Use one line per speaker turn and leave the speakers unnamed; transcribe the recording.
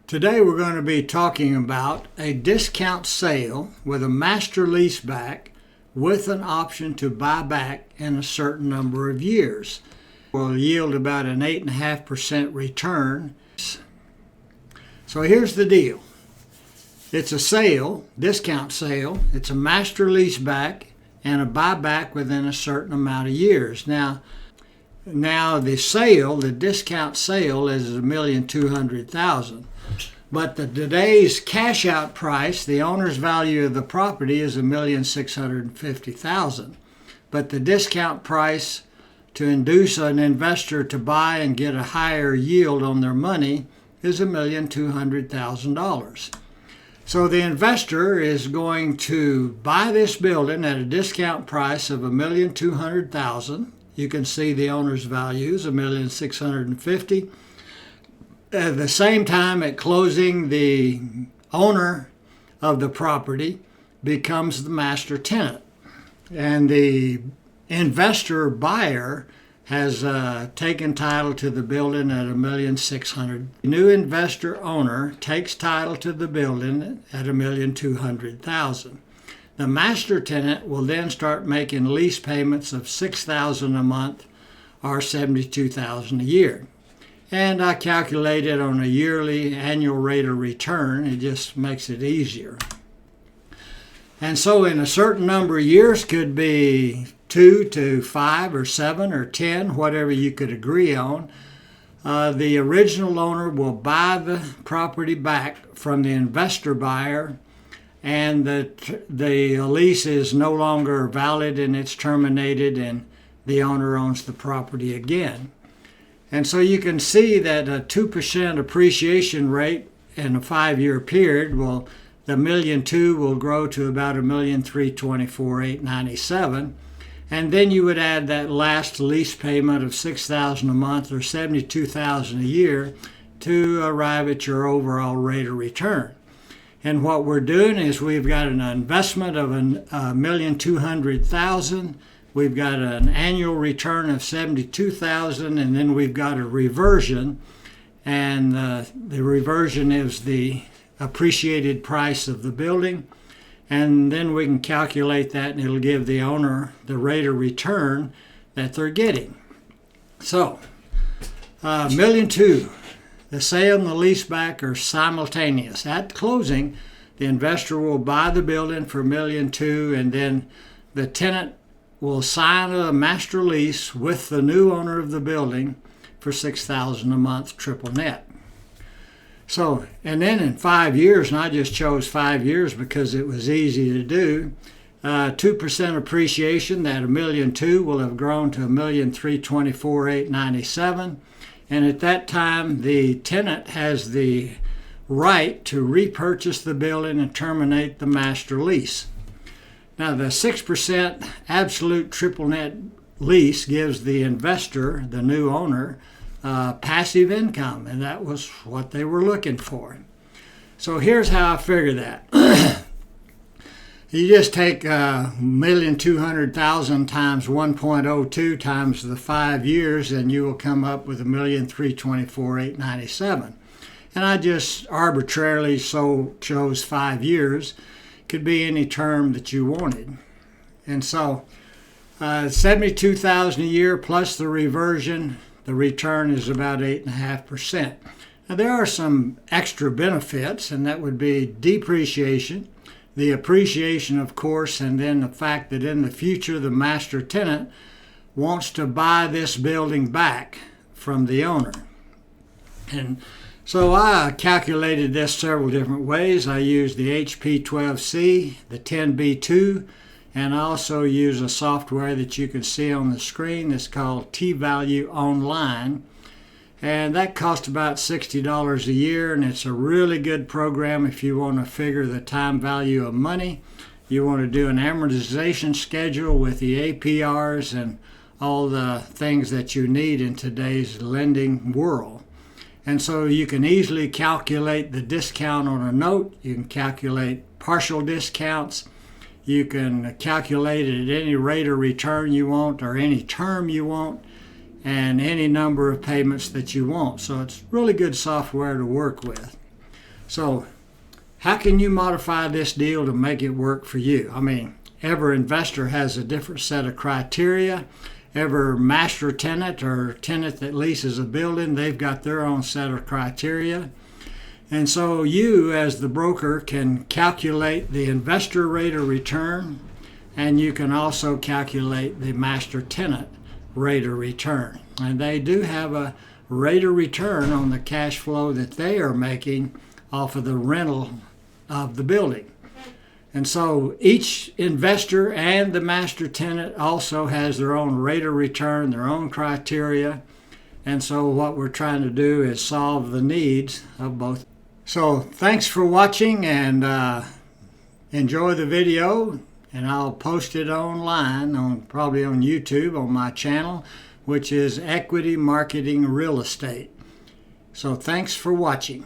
Today we're going to be talking about a discount sale with a master lease back with an option to buy back in a certain number of years. Will yield about an 8.5% return. So here's the deal. It's a sale, discount sale. It's a master lease back and a buyback within a certain amount of years. Now the sale, the discount sale is $1,200,000. But today's cash out price, the owner's value of the property is $1,650,000. But the discount price to induce an investor to buy and get a higher yield on their money is $1,200,000. So the investor is going to buy this building at a discount price of $1,200,000. You can see the owner's value is $1,650,000. At the same time, at closing, the owner of the property becomes the master tenant, and the investor buyer has taken title to the building at $1,600,000. The new investor owner takes title to the building at $1,200,000. The master tenant will then start making lease payments of $6,000 a month or $72,000 a year. And I calculate it on a yearly annual rate of return. It just makes it easier. And so in a certain number of years, could be 2 to 5 or 7 or 10, whatever you could agree on, the original owner will buy the property back from the investor buyer, and the lease is no longer valid and it's terminated, and the owner owns the property again. And so you can see that a 2% appreciation rate in a 5-year period the $1,200,000 will grow to about $1,324,897. And then you would add that last lease payment of $6,000 a month or $72,000 a year to arrive at your overall rate of return. And what we're doing is we've got an investment of $1,200,000. We've got an annual return of $72,000, and then we've got a reversion, and the reversion is the appreciated price of the building, and then we can calculate that, and it'll give the owner the rate of return that they're getting. So, $1,200,000. The sale and the leaseback are simultaneous. At closing, the investor will buy the building for $1,200,000, and then the tenant will sign a master lease with the new owner of the building for $6,000 a month triple net. So, and then in 5 years, and I just chose 5 years because it was easy to do, 2% appreciation, that $1,200,000 will have grown to $1,324,897. And at that time, the tenant has the right to repurchase the building and terminate the master lease. Now, the 6% absolute triple net lease gives the investor, the new owner, passive income, and that was what they were looking for. So here's how I figure that. You just take $1,200,000 times 1.02 times the 5 years, and you will come up with $1,324,897. And I just arbitrarily chose 5 years. Could be any term that you wanted. And so $72,000 a year plus the reversion, the return is about 8.5%. Now there are some extra benefits, and that would be depreciation, the appreciation, of course, and then the fact that in the future the master tenant wants to buy this building back from the owner. And so I calculated this several different ways. I used the HP12C, the 10B2, and I also use a software that you can see on the screen that's called T-Value Online. And that costs about $60 a year, and it's a really good program if you want to figure the time value of money. You want to do an amortization schedule with the APRs and all the things that you need in today's lending world. And so you can easily calculate the discount on a note. You can calculate partial discounts. You can calculate it at any rate of return you want or any term you want. and any number of payments that you want. So it's really good software to work with. So how can you modify this deal to make it work for you? I mean, every investor has a different set of criteria. Every master tenant or tenant that leases a building, they've got their own set of criteria. And so you, as the broker, can calculate the investor rate of return, and you can also calculate the master tenant rate of return. And they do have a rate of return on the cash flow that they are making off of the rental of the building. And so each investor and the master tenant also has their own rate of return, their own criteria. And so what we're trying to do is solve the needs of both. So thanks for watching, and enjoy the video. And I'll post it online, probably on YouTube, on my channel, which is Equity Marketing Real Estate. So thanks for watching.